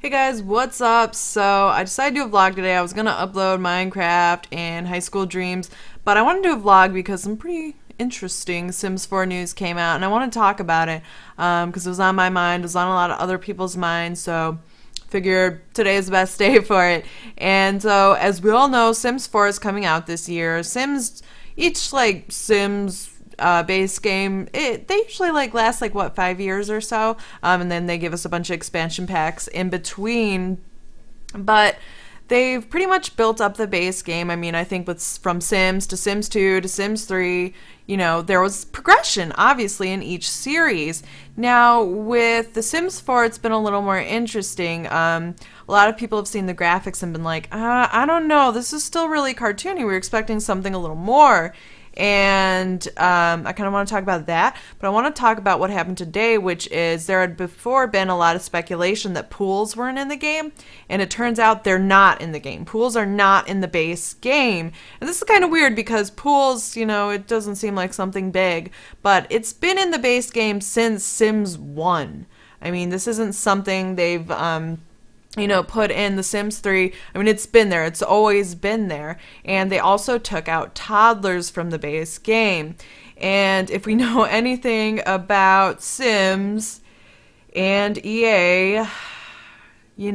Hey guys, what's up? So I decided to do a vlog today. I was gonna upload Minecraft and High School Dreams, but I want to do a vlog because some pretty interesting Sims 4 news came out, and I want to talk about it because it was on my mind. It was on a lot of other people's minds, so figured today is the best day for it. And so, as we all know, Sims 4 is coming out this year. Each Sims base game, they usually last what, 5 years or so, and then they give us a bunch of expansion packs in between. But they've pretty much built up the base game. I mean, I think from Sims to Sims 2 to Sims 3, there was progression obviously in each series. Now with the Sims 4, it's been a little more interesting. A lot of people have seen the graphics and been like, I don't know, this is still really cartoony. We were expecting something a little more. And I kind of want to talk about that, but I want to talk about what happened today, which is there had before been a lot of speculation that pools weren't in the game, and it turns out they're not in the game. Pools are not in the base game, and this is kind of weird because pools, it doesn't seem like something big, but it's been in the base game since Sims 1. I mean, this isn't something they've put in the Sims 3. I mean, it's been there. It's always been there. And they also took out Toddlers from the base game. And if we know anything about Sims and EA, they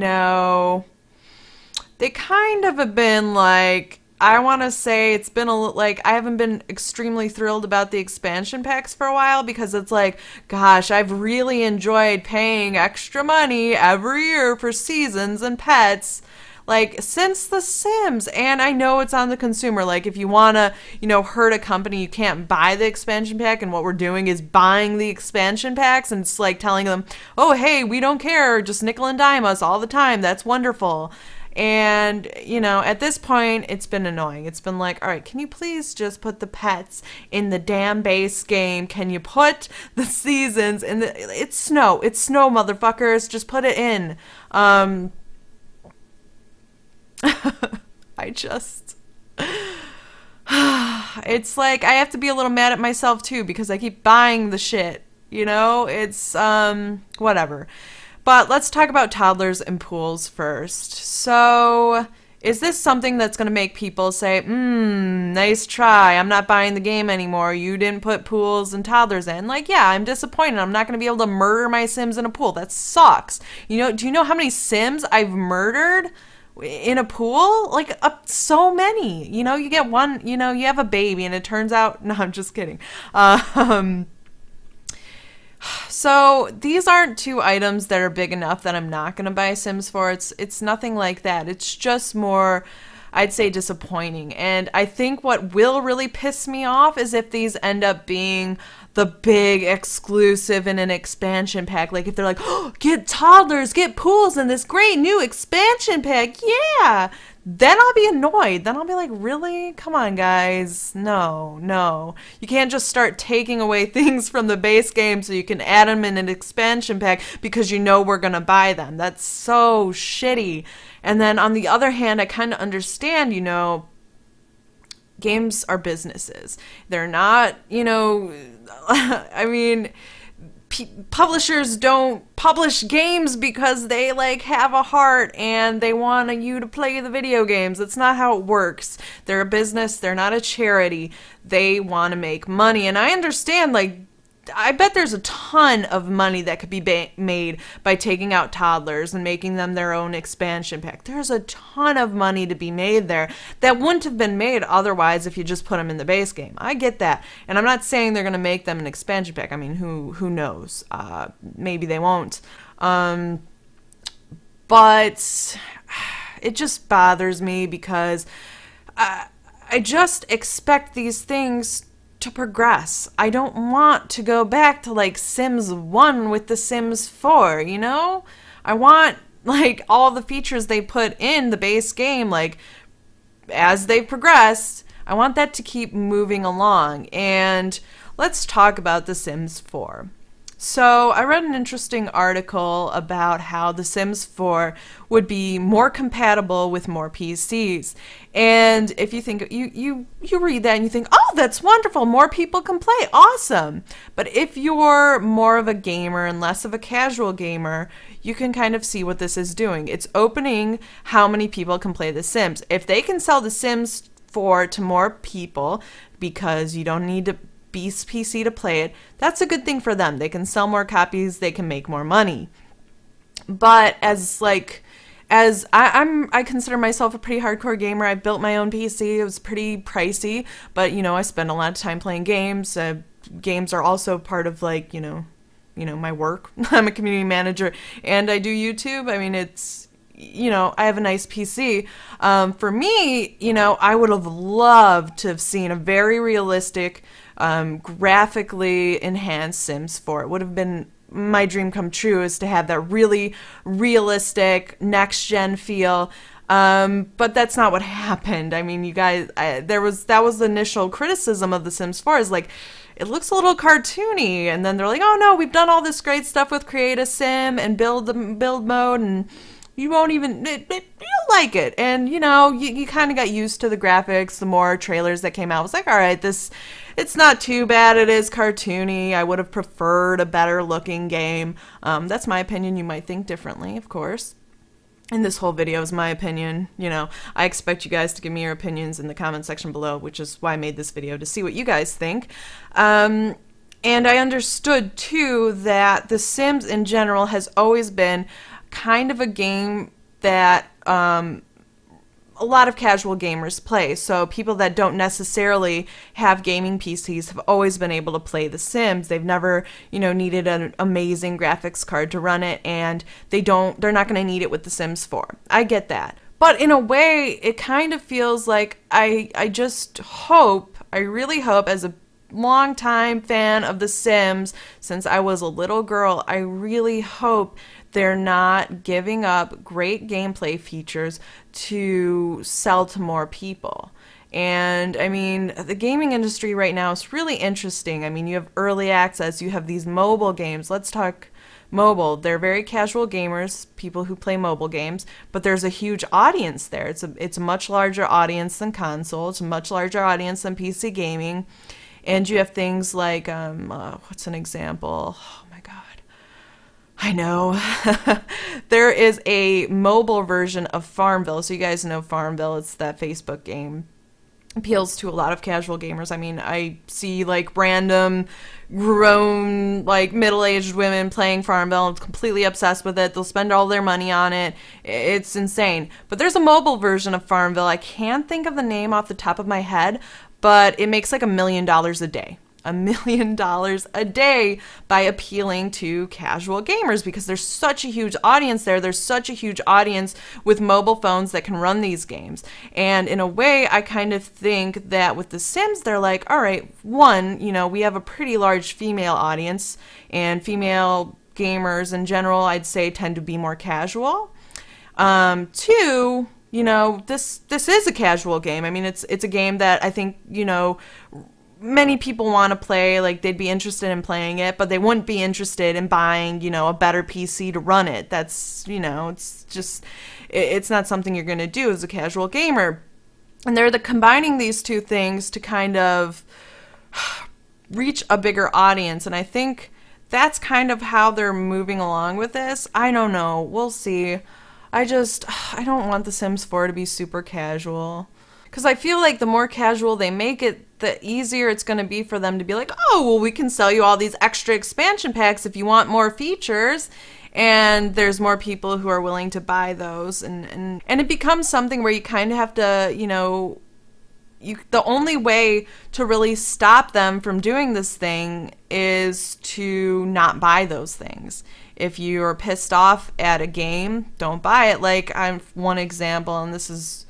kind of have been like, I want to say it's been I haven't been extremely thrilled about the expansion packs for a while, because it's like, gosh, I've really enjoyed paying extra money every year for seasons and pets, since The Sims. And I know it's on the consumer. If you want to, hurt a company, you can't buy the expansion pack. And what we're doing is buying the expansion packs, and it's like telling them, oh, hey, we don't care. Just nickel and dime us all the time. That's wonderful. And, at this point, it's been annoying. It's been like, all right, can you please just put the pets in the damn base game? Can you put the seasons in the... It's snow, motherfuckers. Just put it in. It's like, I have to be a little mad at myself, too, because I keep buying the shit. It's, whatever. But let's talk about toddlers and pools first. So, is this something that's going to make people say, nice try, I'm not buying the game anymore, you didn't put pools and toddlers in? Yeah, I'm disappointed. I'm not going to be able to murder my Sims in a pool. That sucks. Do you know how many Sims I've murdered in a pool? So many. You get one, you have a baby and it turns out, no, I'm just kidding. So these aren't two items that are big enough that I'm not going to buy Sims for. It's nothing like that. It's just more, I'd say, disappointing. And I think what will really piss me off is if these end up being the big exclusive in an expansion pack. If they're like, oh, get toddlers, get pools in this great new expansion pack. Yeah. Then I'll be annoyed. Then I'll be like, really? Come on, guys. No. You can't just start taking away things from the base game so you can add them in an expansion pack because we're going to buy them. That's so shitty. And then on the other hand, I kind of understand, games are businesses. They're not, I mean... Publishers don't publish games because they have a heart and they want you to play the video games. That's not how it works. They're a business. They're not a charity. They want to make money. And I understand, I bet there's a ton of money that could be made by taking out toddlers and making them their own expansion pack. There's a ton of money to be made there that wouldn't have been made otherwise if you just put them in the base game. I get that. And I'm not saying they're going to make them an expansion pack. I mean, who knows? Maybe they won't. But it just bothers me because I just expect these things to progress. I don't want to go back to Sims 1 with the Sims 4, I want all the features they put in the base game, as they've progressed, I want that to keep moving along. And let's talk about the Sims 4. So I read an interesting article about how The Sims 4 would be more compatible with more PCs. And if you think you read that and you think, "Oh, that's wonderful. More people can play. Awesome." But if you're more of a gamer and less of a casual gamer, you can kind of see what this is doing. It's opening how many people can play The Sims. If they can sell The Sims 4 to more people because you don't need to beast PC to play it, that's a good thing for them. They can sell more copies, they can make more money. But I consider myself a pretty hardcore gamer. I built my own PC. It was pretty pricey, but I spend a lot of time playing games. Games are also part of my work. I'm a community manager and I do YouTube. I mean, it's I have a nice PC. For me, I would have loved to have seen a very realistic, graphically enhanced Sims 4. It would have been my dream come true, is to have that really realistic next-gen feel. But that's not what happened. I mean, you guys, that was the initial criticism of The Sims 4, is like, it looks a little cartoony, and then they're like, oh no, we've done all this great stuff with Create a Sim and build mode, and you won't even, you'll like it. And, you kind of got used to the graphics. The more trailers that came out, I was like, all right, it's not too bad. It is cartoony. I would have preferred a better looking game. That's my opinion. You might think differently, of course. And this whole video is my opinion. I expect you guys to give me your opinions in the comment section below, which is why I made this video, to see what you guys think. And I understood, too, that The Sims in general has always been kind of a game that a lot of casual gamers play. So people that don't necessarily have gaming PCs have always been able to play The Sims. They've never, needed an amazing graphics card to run it, and they're not going to need it with The Sims 4. I get that. But in a way, it kind of feels like I really hope, as a longtime fan of The Sims since I was a little girl, I really hope they're not giving up great gameplay features to sell to more people. And I mean, the gaming industry right now is really interesting. I mean, you have early access, you have these mobile games. Let's talk mobile. They're very casual gamers, people who play mobile games, but there's a huge audience there. It's a much larger audience than console. It's a much larger audience than PC gaming. And you have things like, what's an example? Oh my God. I know. There is a mobile version of Farmville. So you guys know Farmville. It's that Facebook game. Appeals to a lot of casual gamers. I mean, I see like random grown, like middle-aged women playing Farmville. I'm completely obsessed with it. They'll spend all their money on it. It's insane. But there's a mobile version of Farmville. I can't think of the name off the top of my head, but it makes like $1 million a day. $1 million a day by appealing to casual gamers, because there's such a huge audience there. There's such a huge audience with mobile phones that can run these games. And in a way, I kind of think that with The Sims, they're like, all right, one, we have a pretty large female audience, and female gamers in general, I'd say, tend to be more casual. Two, this is a casual game. I mean, it's a game that I think, many people want to play. Like, they'd be interested in playing it, but they wouldn't be interested in buying, a better PC to run it. That's, it's not something you're going to do as a casual gamer. And they're combining these two things to kind of reach a bigger audience. And I think that's kind of how they're moving along with this. I don't know. We'll see. I don't want The Sims 4 to be super casual. Because I feel like the more casual they make it, the easier it's going to be for them to be like, oh, well, we can sell you all these extra expansion packs if you want more features. And there's more people who are willing to buy those. And it becomes something where you kind of have to, the only way to really stop them from doing this thing is to not buy those things. If you're pissed off at a game, don't buy it. Like, one example, and this is,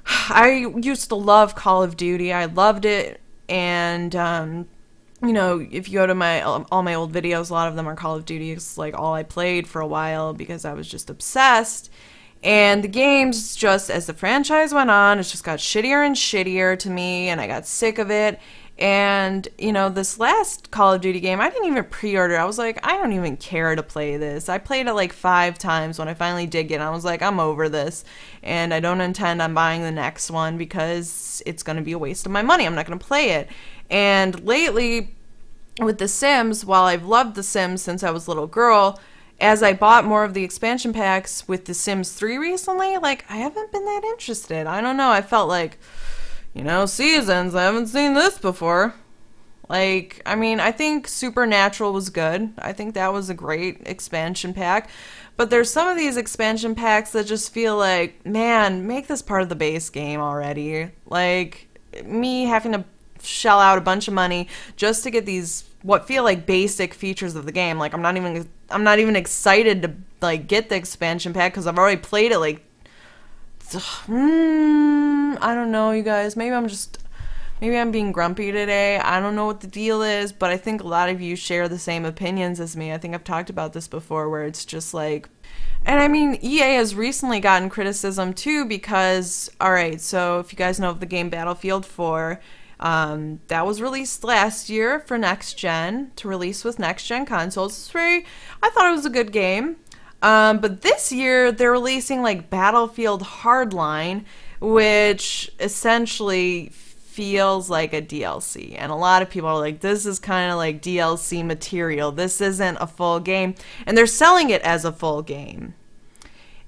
I used to love Call of Duty. I loved it, and if you go to all my old videos, a lot of them are Call of Duty. It's like all I played for a while because I was just obsessed. And the games, just as the franchise went on, it just got shittier and shittier to me, and I got sick of it. And, this last Call of Duty game, I didn't even pre-order. I was like, I don't even care to play this. I played it like 5 times when I finally did get it. I was like, I'm over this. And I don't intend on buying the next one because it's going to be a waste of my money. I'm not going to play it. And lately, with The Sims, while I've loved The Sims since I was a little girl, as I bought more of the expansion packs with The Sims 3 recently, like, I haven't been that interested. I don't know. I felt like, seasons, I haven't seen this before. Like, I mean, I think Supernatural was good. I think that was a great expansion pack. But there's some of these expansion packs that just feel like, man, make this part of the base game already. Like, me having to shell out a bunch of money just to get these what feel like basic features of the game. Like, I'm not even excited to like get the expansion pack because I've already played it like I don't know, you guys. Maybe I'm being grumpy today. I don't know what the deal is, but I think a lot of you share the same opinions as me. I think I've talked about this before where it's just like, and I mean, EA has recently gotten criticism too because, alright, so if you guys know of the game Battlefield 4, that was released last year for next gen, to release with next gen consoles. I thought it was a good game. But this year, they're releasing like Battlefield Hardline, which essentially feels like a DLC. And a lot of people are like, this is kind of like DLC material. This isn't a full game. And they're selling it as a full game.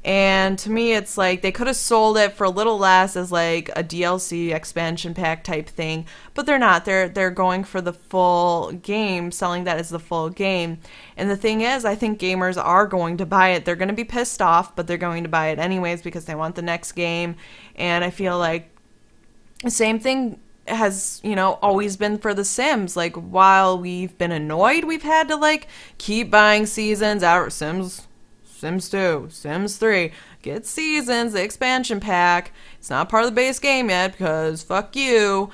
And to me, it's like they could have sold it for a little less as like a DLC expansion pack type thing, but they're not. They're going for the full game, selling that as the full game. And the thing is, I think gamers are going to buy it. They're going to be pissed off, but they're going to buy it anyways because they want the next game. And I feel like the same thing has, always been for The Sims. Like, while we've been annoyed, we've had to like keep buying seasons out. Sims 2, Sims 3, get seasons, the expansion pack. It's not part of the base game yet because fuck you.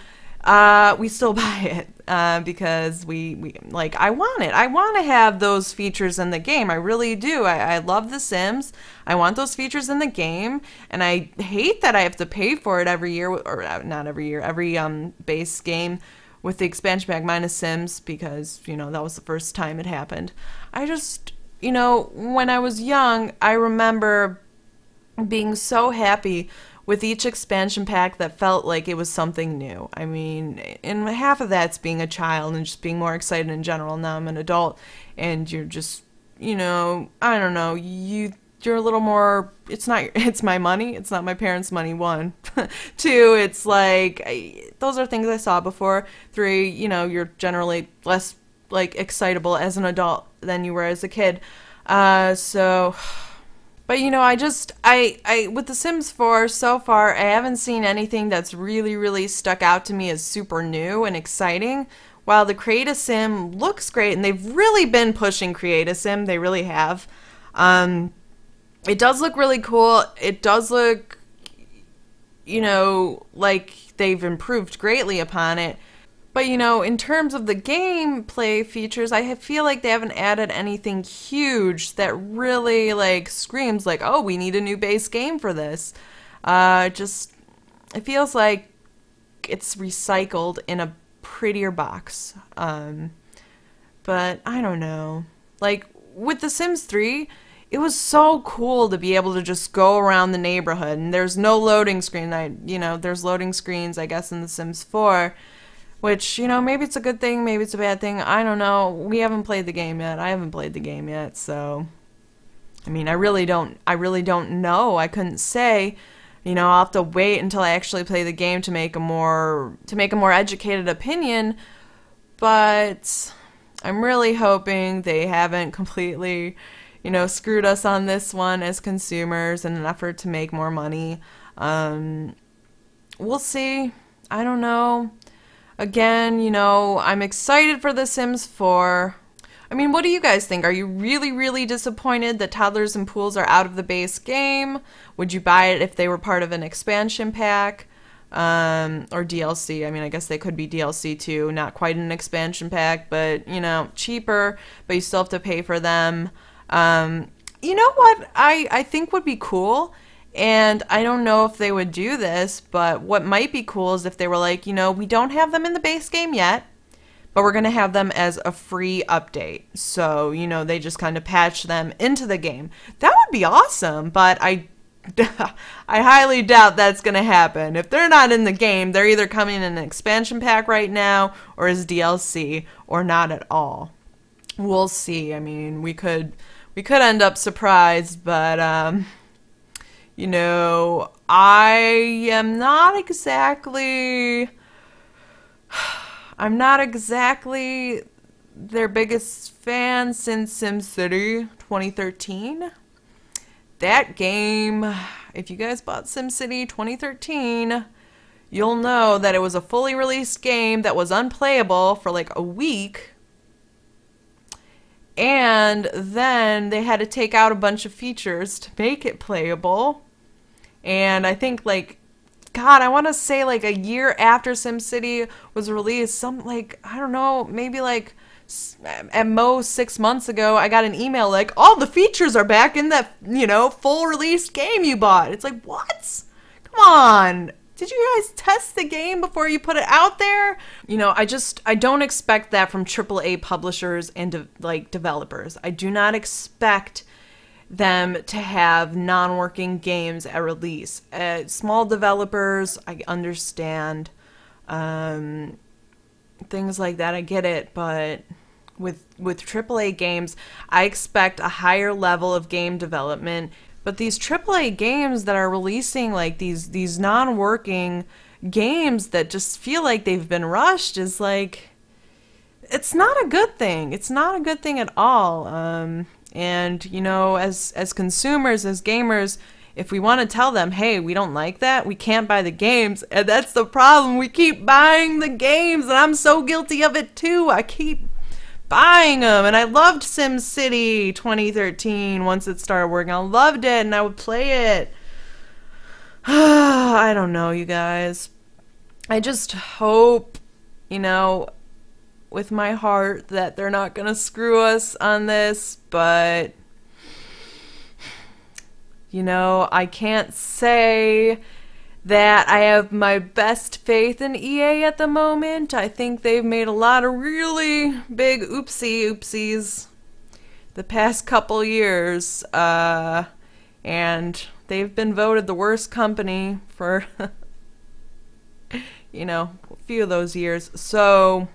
We still buy it because we like, I want it. I want to have those features in the game. I really do. I love The Sims. I want those features in the game, and I hate that I have to pay for it every year, or not every year, every base game with the expansion pack minus Sims because, that was the first time it happened. I just... when I was young, I remember being so happy with each expansion pack that felt like it was something new. I mean, and half of that's being a child and just being more excited in general. Now I'm an adult, and you're just, I don't know, you're a little more, it's my money, it's not my parents' money, 1. 2, it's like, those are things I saw before. 3, you're generally less like excitable as an adult than you were as a kid. But I with The Sims 4 so far, I haven't seen anything that's really stuck out to me as super new and exciting. While the Create a Sim looks great, and they've really been pushing Create a Sim, they really have. It does look really cool. It does look, like they've improved greatly upon it. But, in terms of the gameplay features, I feel like they haven't added anything huge that really, like, screams like, oh, we need a new base game for this. It feels like it's recycled in a prettier box. But, I don't know. Like, with The Sims 3, it was so cool to be able to just go around the neighborhood, and there's no loading screen. There's loading screens, I guess, in The Sims 4. Which, maybe it's a good thing, maybe it's a bad thing. I don't know. We haven't played the game yet. I haven't played the game yet, so... I mean, I really don't know. I couldn't say. I'll have to wait until I actually play the game to make a more educated opinion. But I'm really hoping they haven't completely, screwed us on this one as consumers in an effort to make more money. We'll see. I don't know. Again, I'm excited for The Sims 4. I mean, what do you guys think? Are you really disappointed that Toddlers and Pools are out of the base game? Would you buy it if they were part of an expansion pack? Or DLC? I mean, I guess they could be DLC too. Not quite an expansion pack, but, cheaper, but you still have to pay for them. You know what I think would be cool And I don't know if they would do this, but what might be cool is if they were like, you know, we don't have them in the base game yet, but we're going to have them as a free update. So, you know, they just kind of patch them into the game. That would be awesome, but I highly doubt that's going to happen. If they're not in the game, they're either coming in an expansion pack right now or as DLC or not at all. We'll see. I mean, we could end up surprised, but you know, I am not exactly I'm not exactly their biggest fan since SimCity 2013. That game, if you guys bought SimCity 2013, you'll know that it was a fully released game that was unplayable for like a week. And then they had to take out a bunch of features to make it playable. And I think like, God, I want to say like a year after SimCity was released, some like, I don't know, maybe like at most 6 months ago, I got an email like, all the features are back in that, you know, full release game you bought. It's like, what? Come on. Did you guys test the game before you put it out there? You know, I don't expect that from AAA publishers and like developers. I do not expect them to have non-working games at release. Small developers, I understand. Things like that, I get it, but with AAA games, I expect a higher level of game development. But these AAA games that are releasing like these non-working games that just feel like they've been rushed is like, it's not a good thing. It's not a good thing at all. And you know, as consumers, as gamers, if we want to tell them, hey, we don't like that, we can't buy the games. And that's the problem. We keep buying the games, and I'm so guilty of it too. I keep buying them, and I loved SimCity 2013 once it started working. I loved it, and I would play it. I don't know, you guys. I just hope, you know, with my heart that they're not gonna screw us on this, but you know, I can't say that I have my best faith in EA at the moment. I think they've made a lot of really big oopsies the past couple years, and they've been voted the worst company for you know, a few of those years. So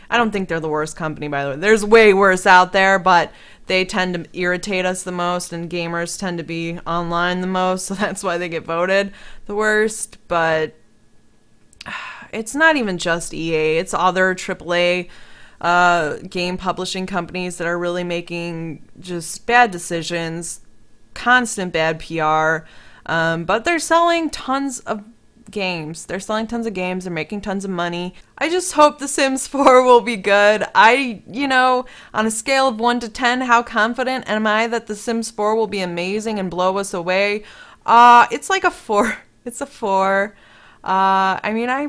I don't think they're the worst company, by the way. There's way worse out there, but they tend to irritate us the most, and gamers tend to be online the most, so that's why they get voted the worst. But it's not even just EA. It's other AAA game publishing companies that are really making just bad decisions, constant bad PR, but they're selling tons of games. They're selling tons of games. They're making tons of money. I just hope The Sims 4 will be good. You know, on a scale of 1 to 10, how confident am I that The Sims 4 will be amazing and blow us away? It's like a 4. It's a 4. I mean, I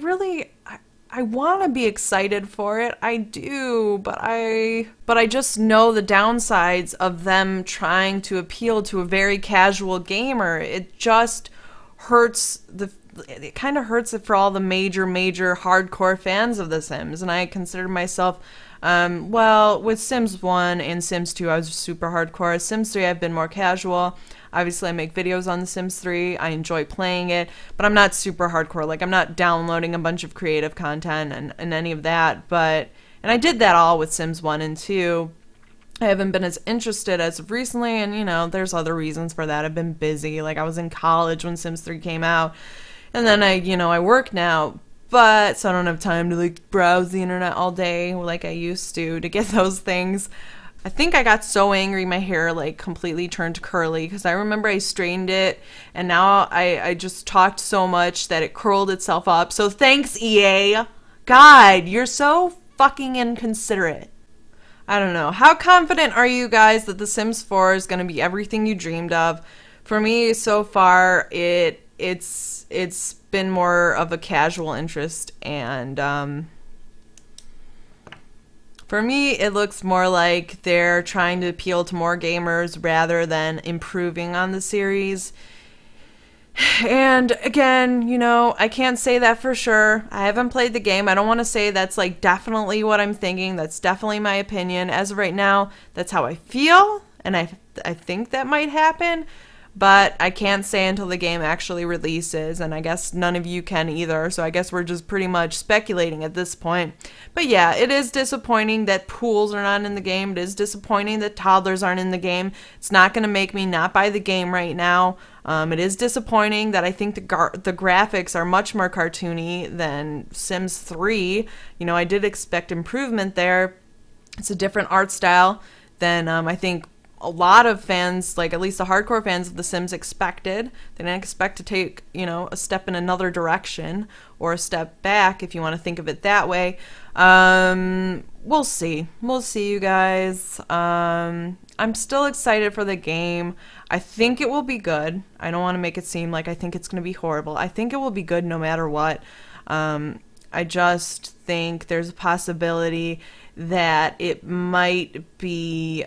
want to be excited for it. I do, but I just know the downsides of them trying to appeal to a very casual gamer. It just hurts it kind of hurts it for all the major hardcore fans of The Sims, and I consider myself, well, with Sims 1 and Sims 2, I was super hardcore. Sims 3, I've been more casual. Obviously, I make videos on The Sims 3. I enjoy playing it, but I'm not super hardcore. Like, I'm not downloading a bunch of creative content and any of that, and I did that all with Sims 1 and 2. I haven't been as interested as of recently, and, you know, there's other reasons for that. I've been busy. Like, I was in college when Sims 3 came out. And then I work now, so I don't have time to like browse the internet all day like I used to get those things. I think I got so angry my hair like completely turned curly because I remember I straightened it, and now I just talked so much that it curled itself up. So thanks, EA. God, you're so fucking inconsiderate. I don't know. How confident are you guys that The Sims 4 is going to be everything you dreamed of? For me, so far, it's been more of a casual interest, and for me it looks more like they're trying to appeal to more gamers rather than improving on the series. And again, you know, I can't say that for sure. I haven't played the game. I don't want to say that's like definitely what I'm thinking. That's definitely my opinion. As of right now, that's how I feel, and I think that might happen, but I can't say until the game actually releases, and I guess none of you can either, so I guess we're just pretty much speculating at this point. But yeah, it is disappointing that pools are not in the game. It is disappointing that toddlers aren't in the game. It's not going to make me not buy the game right now. It is disappointing that I think the graphics are much more cartoony than Sims 3. You know, I did expect improvement there. It's a different art style than I think a lot of fans, like at least the hardcore fans of The Sims, expected. They didn't expect to take, you know, a step in another direction or a step back, if you want to think of it that way. We'll see. We'll see, you guys. I'm still excited for the game. I think it will be good. I don't want to make it seem like I think it's going to be horrible. I think it will be good no matter what. I just think there's a possibility that it might be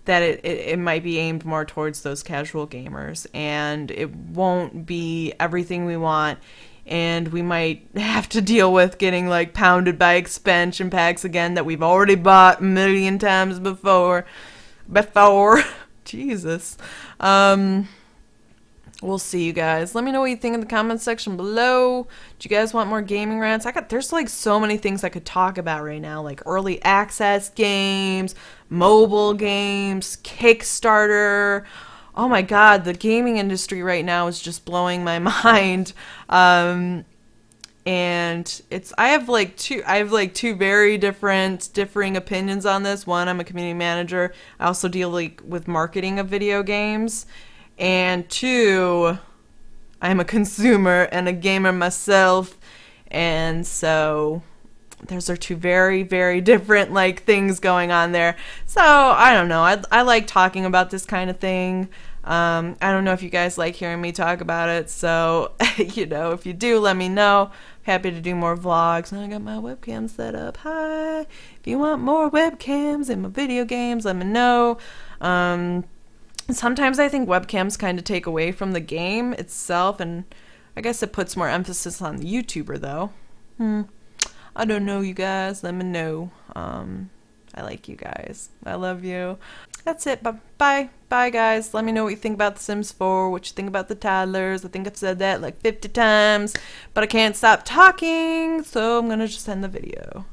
it might be aimed more towards those casual gamers, and it won't be everything we want, and we might have to deal with getting like pounded by expansion packs again that we've already bought a million times before. Jesus. We'll see, you guys. Let me know what you think in the comments section below. Do you guys want more gaming rants? There's like so many things I could talk about right now, like early access games, mobile games, Kickstarter. Oh my God, the gaming industry right now is just blowing my mind. And I have like two very differing opinions on this. One, I'm a community manager. I also deal with marketing of video games. And two, I'm a consumer and a gamer myself, and so those are two very, very different like things going on there. So I don't know. I like talking about this kind of thing. I don't know if you guys like hearing me talk about it. So you know, if you do, let me know. Happy to do more vlogs. And I got my webcam set up. Hi. If you want more webcams in my video games, let me know. Sometimes I think webcams kind of take away from the game itself, and I guess it puts more emphasis on the YouTuber, though. I don't know, you guys. Let me know. I like you guys. I love you. That's it. Bye. Bye, guys. Let me know what you think about The Sims 4, what you think about the toddlers. I think I've said that like 50 times, but I can't stop talking, so I'm gonna just end the video.